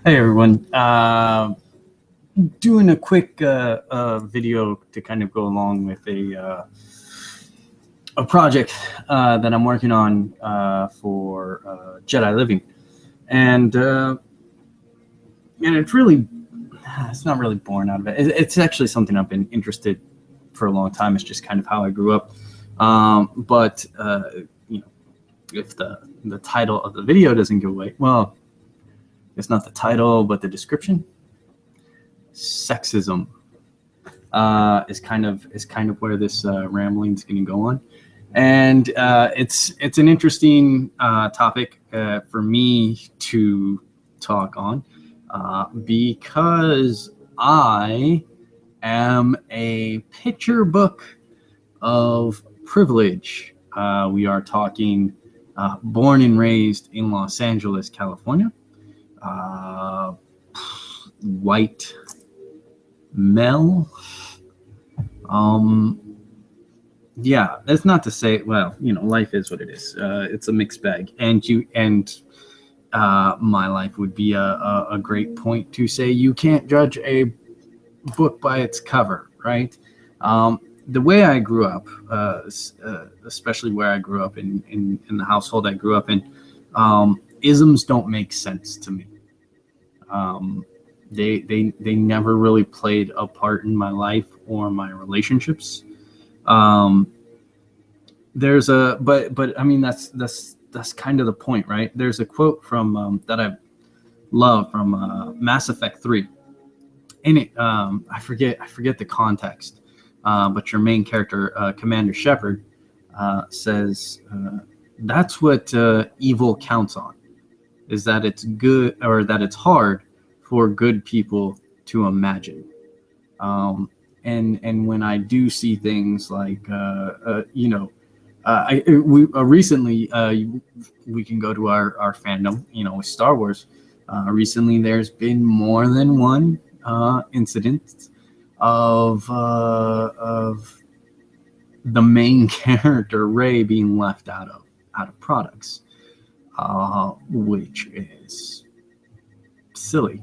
Hey everyone, doing a quick video to kind of go along with a project that I'm working on for Jedi Living, and it's not really born out of it. It's actually something I've been interested for a long time. It's just kind of how I grew up, but if the title of the video doesn't give away, well, it's not the title but the description. Sexism is kind of where this rambling is going to go on, and it's an interesting topic for me to talk on because I am a picture book of privilege. We are talking born and raised in Los Angeles, California, white male. Yeah, that's not to say, well, life is what it is. It's a mixed bag, and my life would be a great point to say you can't judge a book by its cover, right? The way I grew up, especially where I grew up in the household I grew up in, isms don't make sense to me. They never really played a part in my life or my relationships. But I mean that's kind of the point, right? There's a quote from that I love from Mass Effect 3. In it, I forget the context, but your main character, Commander Shepard, says that's what evil counts on, is that it's good, or that it's hard for good people to imagine. And when I do see things like recently we can go to our fandom, with Star Wars. Recently, there's been more than one incident of the main character Rey being left out of products, which is silly.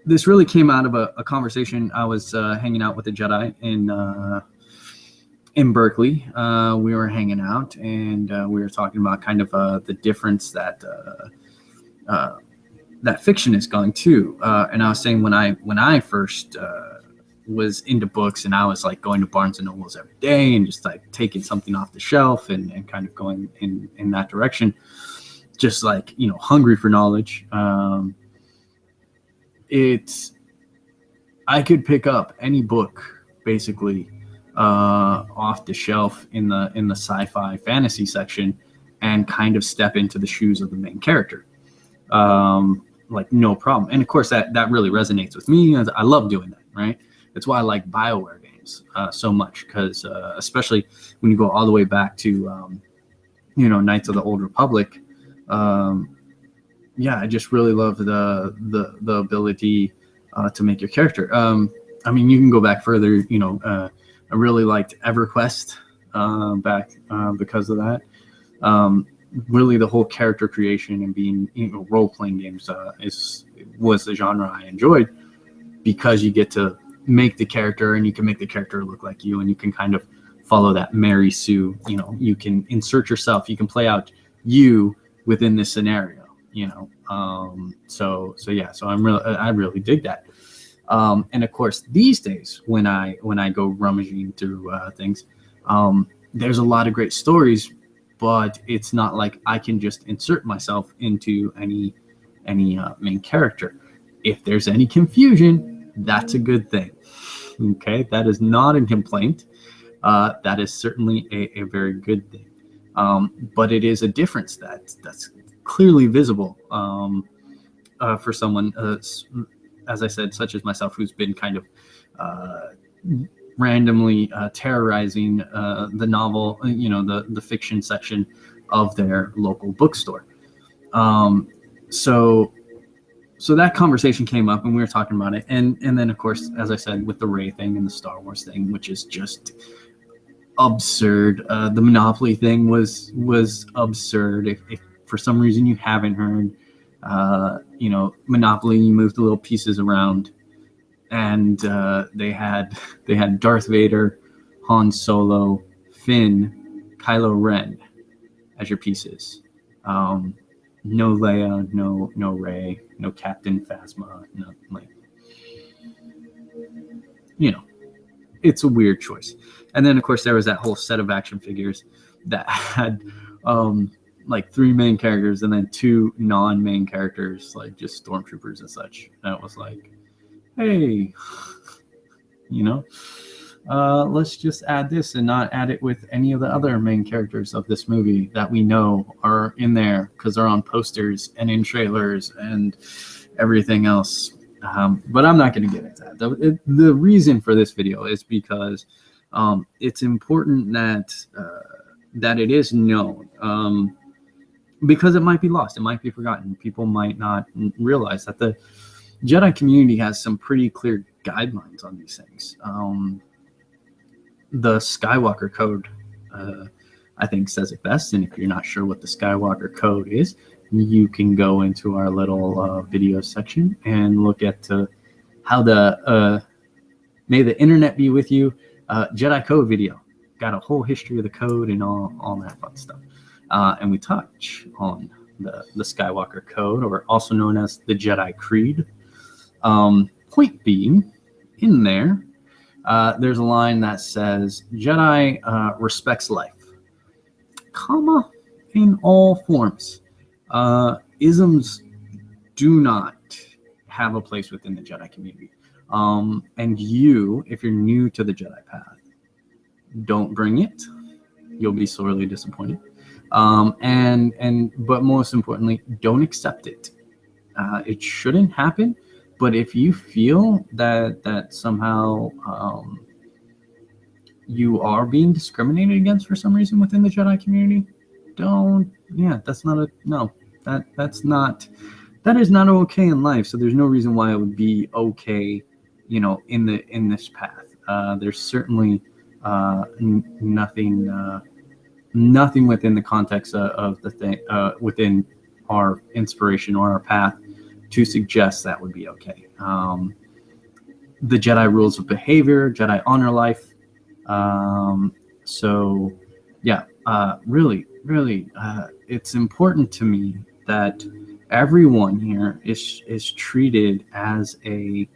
This really came out of a conversation. I was hanging out with a Jedi in Berkeley. We were hanging out, and we were talking about kind of the difference that fiction is going to. And I was saying when I first was into books, and I was like going to Barnes and Nobles every day and just like taking something off the shelf and kind of going in that direction, just like, hungry for knowledge. I could pick up any book basically off the shelf in the sci-fi fantasy section and kind of step into the shoes of the main character, like no problem. And of course that really resonates with me. I love doing that, right? That's why I like BioWare games so much, because especially when you go all the way back to Knights of the Old Republic. I just really love the ability to make your character. I mean, you can go back further. I really liked EverQuest back because of that. Really, the whole character creation and being role-playing games was the genre I enjoyed, because you get to make the character, and you can make the character look like you, and you can kind of follow that Mary Sue. You can insert yourself. You can play out you within this scenario. So I really dig that. And of course, these days when I go rummaging through things, there's a lot of great stories, but it's not like I can just insert myself into any main character. If there's any confusion, that's a good thing. Okay, that is not a complaint. That is certainly a very good thing. But it is a difference that's clearly visible for someone, as I said, such as myself, who's been kind of randomly terrorizing the novel, the fiction section of their local bookstore. So that conversation came up, and we were talking about it, and then of course, as I said, with the Rey thing and the Star Wars thing, which is just absurd. The Monopoly thing was absurd. If for some reason you haven't heard. Monopoly, you moved the little pieces around, and they had Darth Vader, Han Solo, Finn, Kylo Ren as your pieces. No Leia, no Rey, no Captain Phasma, no, like, it's a weird choice. And then of course there was that whole set of action figures that had like 3 main characters and then 2 non-main characters, like just stormtroopers and such. And it was like, hey, let's just add this and not add it with any of the other main characters of this movie that we know are in there because they're on posters and in trailers and everything else. But I'm not going to get into that. The reason for this video is because it's important that it is known, because it might be lost, it might be forgotten. People might not realize that the Jedi community has some pretty clear guidelines on these things. The Skywalker Code, I think, says it best. And if you're not sure what the Skywalker Code is, you can go into our little video section and look at how the May the Internet Be With You Jedi Code video. Got a whole history of the code and all that fun stuff. And we touch on the Skywalker Code, or also known as the Jedi Creed. Point being, in there, there's a line that says, Jedi respects life, comma, in all forms. Isms do not have a place within the Jedi community. And you, if you're new to the Jedi path, don't bring it. You'll be sorely disappointed. But most importantly, don't accept it. It shouldn't happen. But if you feel that somehow you are being discriminated against for some reason within the Jedi community, that is not okay in life. So there's no reason why it would be okay, in this path. There's certainly nothing within the context of the thing, within our inspiration or our path, to suggest that would be okay. The Jedi rules of behavior, Jedi honor life. Really, it's important to me that everyone here is treated as a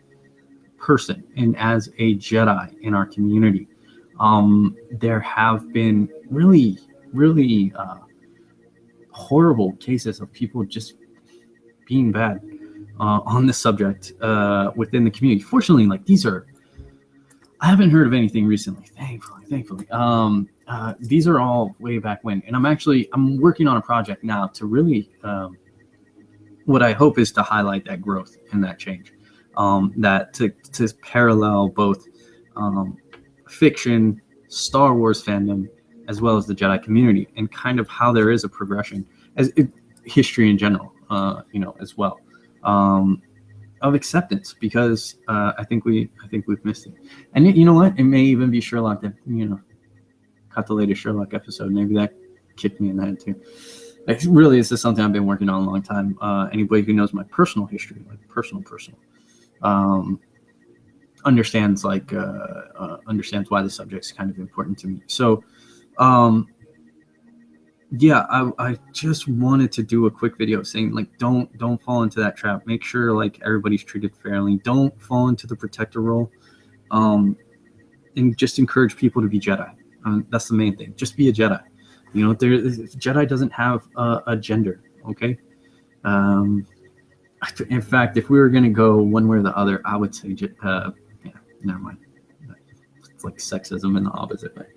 person and as a Jedi in our community. There have been really horrible cases of people just being bad on this subject within the community. Fortunately, I haven't heard of anything recently, thankfully. These are all way back when, and I'm working on a project now to really, what I hope is to highlight that growth and that change, that to parallel both fiction, Star Wars fandom, as well as the Jedi community, and kind of how there is a progression as history in general, as well, of acceptance, because I think we've missed it. And you know what? It may even be Sherlock that, caught the latest Sherlock episode. Maybe that kicked me in the head too. Really, this is something I've been working on a long time. Anybody who knows my personal history, personal, understands why the subject's kind of important to me. So, I just wanted to do a quick video saying, don't fall into that trap. Make sure everybody's treated fairly. Don't fall into the protector role, and just encourage people to be Jedi. That's the main thing. Just be a Jedi. Jedi doesn't have a gender. Okay. In fact, if we were going to go one way or the other, I would say, never mind. It's like sexism in the opposite way.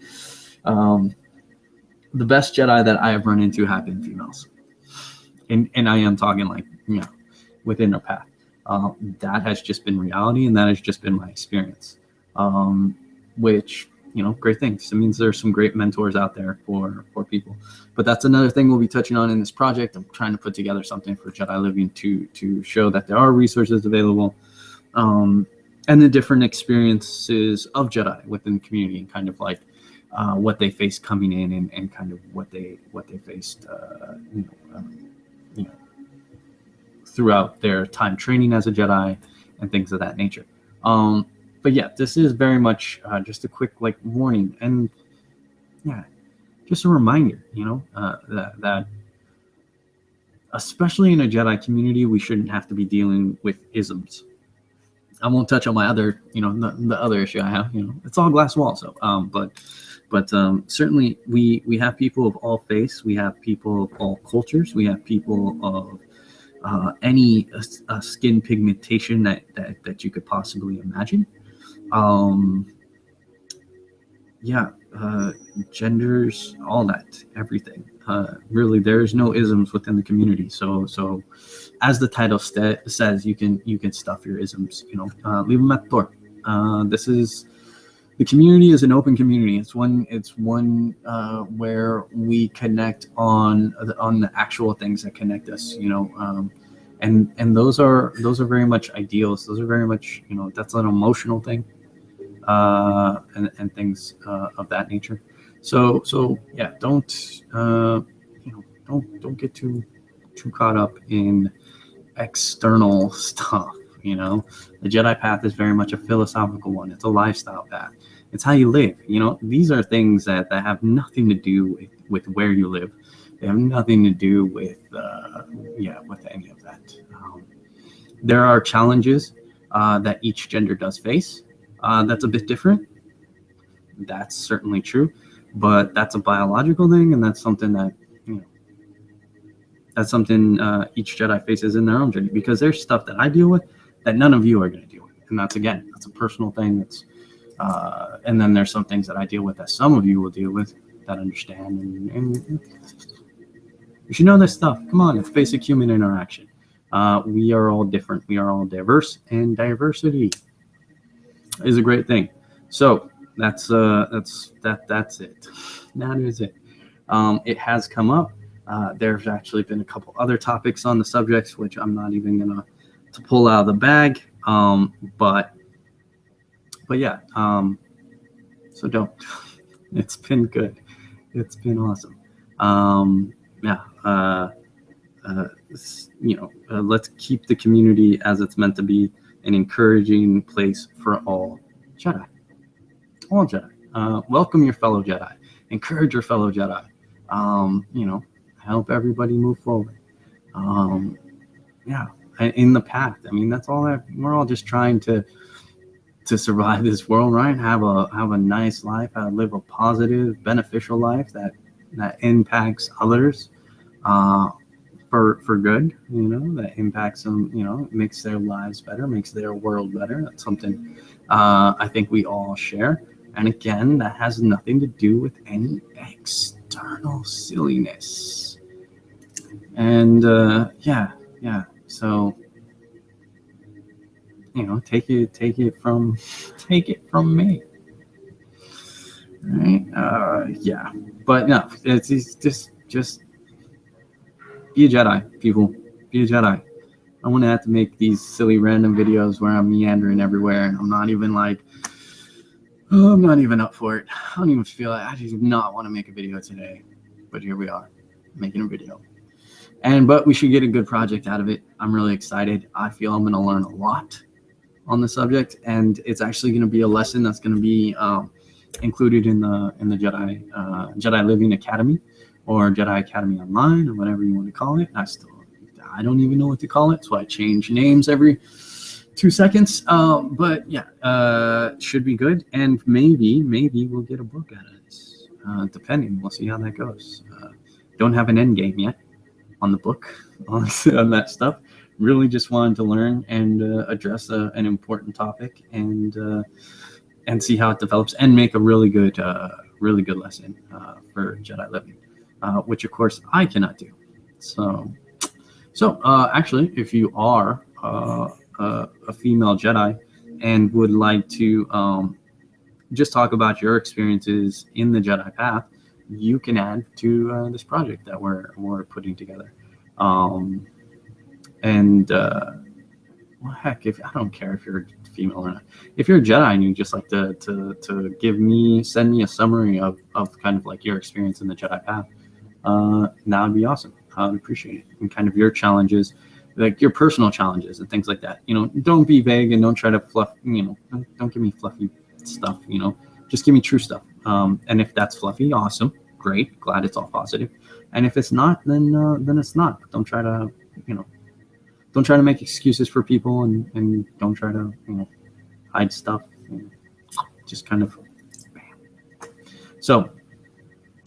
The best Jedi that I have run into have been females. And I am talking within our path. That has just been reality, and that has just been my experience. Which, great things. It means there's some great mentors out there for people. But that's another thing we'll be touching on in this project. I'm trying to put together something for Jedi Living to show that there are resources available, and the different experiences of Jedi within the community, and kind of what they faced coming in, and kind of what they faced you know, throughout their time training as a Jedi and things of that nature. But yeah, this is very much just a quick like warning, and yeah, just a reminder, that especially in a Jedi community, we shouldn't have to be dealing with isms. I won't touch on my other, the other issue I have. It's all glass wall. So, but certainly we have people of all faiths, we have people of all cultures, we have people of any skin pigmentation that you could possibly imagine. Genders, all that, everything. Really, there's no isms within the community. So as the title says, you can stuff your isms. Leave them at the door. The community is an open community. It's one where we connect on the actual things that connect us. And those are very much ideals. Those are very much that's an emotional thing. And things of that nature. So yeah, don't get too caught up in external stuff. The Jedi path is very much a philosophical one. It's a lifestyle path. It's how you live. These are things that have nothing to do with where you live. They have nothing to do with any of that. There are challenges that each gender does face. That's a bit different. That's certainly true, but that's a biological thing, and that's something that each Jedi faces in their own journey. Because there's stuff that I deal with that none of you are going to deal with, and that's a personal thing. And then there's some things that I deal with that some of you will deal with that understand, and you should know this stuff. Come on, it's basic human interaction. We are all different. We are all diverse, and diversity is a great thing. So that's it. That is it. It has come up. There's actually been a couple other topics on the subjects, which I'm not even gonna to pull out of the bag. But yeah. So don't. It's been good. It's been awesome. Let's keep the community as it's meant to be, an encouraging place for all Jedi. All Jedi. Welcome your fellow Jedi. Encourage your fellow Jedi. Help everybody move forward. In the path. That's all that we're all just trying to survive this world, right? Have a nice life, live a positive, beneficial life that impacts others. For good, that impacts them, makes their lives better, makes their world better. That's something I think we all share. And again, that has nothing to do with any external silliness. And so take it from me. Right? But no, it's just be a Jedi, people. Be a Jedi. I want to have to make these silly random videos where I'm meandering everywhere, and I'm not even up for it. I don't even feel like I do not want to make a video today, but here we are, making a video. But we should get a good project out of it. I'm really excited. I feel I'm going to learn a lot on the subject, and it's actually going to be a lesson that's going to be included in the Jedi Living Academy, or Jedi Academy Online, or whatever you want to call it. I don't even know what to call it, so I change names every 2 seconds. But yeah, should be good, and maybe we'll get a book out of this. Depending, we'll see how that goes. Don't have an end game yet on the book on that stuff. Really just wanted to learn and address an important topic and see how it develops, and make a really good lesson for Jedi living, which of course I cannot do. So actually, if you are a female Jedi and would like to just talk about your experiences in the Jedi path, you can add to this project that we're putting together. Well, heck, if I don't care if you're a female or not. If you're a Jedi and you just like to send me a summary of kind of like your experience in the Jedi path, that would be awesome. I would appreciate it. And kind of your challenges, like your personal challenges and things like that. You know, don't be vague and don't try to fluff. You know, don't give me fluffy stuff. You know, just give me true stuff. And if that's fluffy, awesome, great, glad it's all positive. And if it's not, then it's not. Don't try to, you know, don't try to make excuses for people, and don't try to, you know, hide stuff. You know, just kind of. So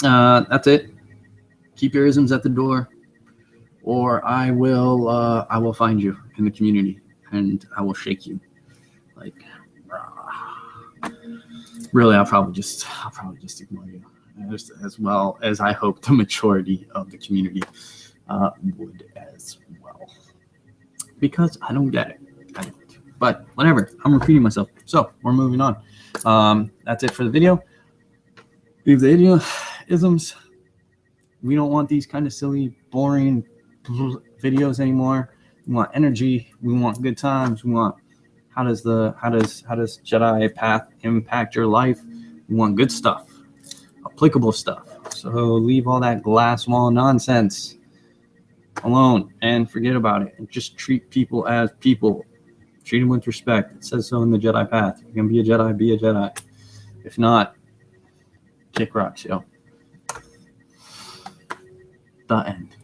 that's it. Keep your isms at the door, or I will find you in the community and I will shake you. Like, really, I'll probably just ignore you, as well as I hope the majority of the community would as well, because I don't get it. I don't. But whatever, I'm repeating myself. So we're moving on. That's it for the video. Leave the video isms. We don't want these kind of silly, boring videos anymore. We want energy. We want good times. We want how does Jedi path impact your life? We want good stuff, applicable stuff. So leave all that glass wall nonsense alone and forget about it. And just treat people as people. Treat them with respect. It says so in the Jedi path. If you can be a Jedi, be a Jedi. If not, kick rocks, yo. The end.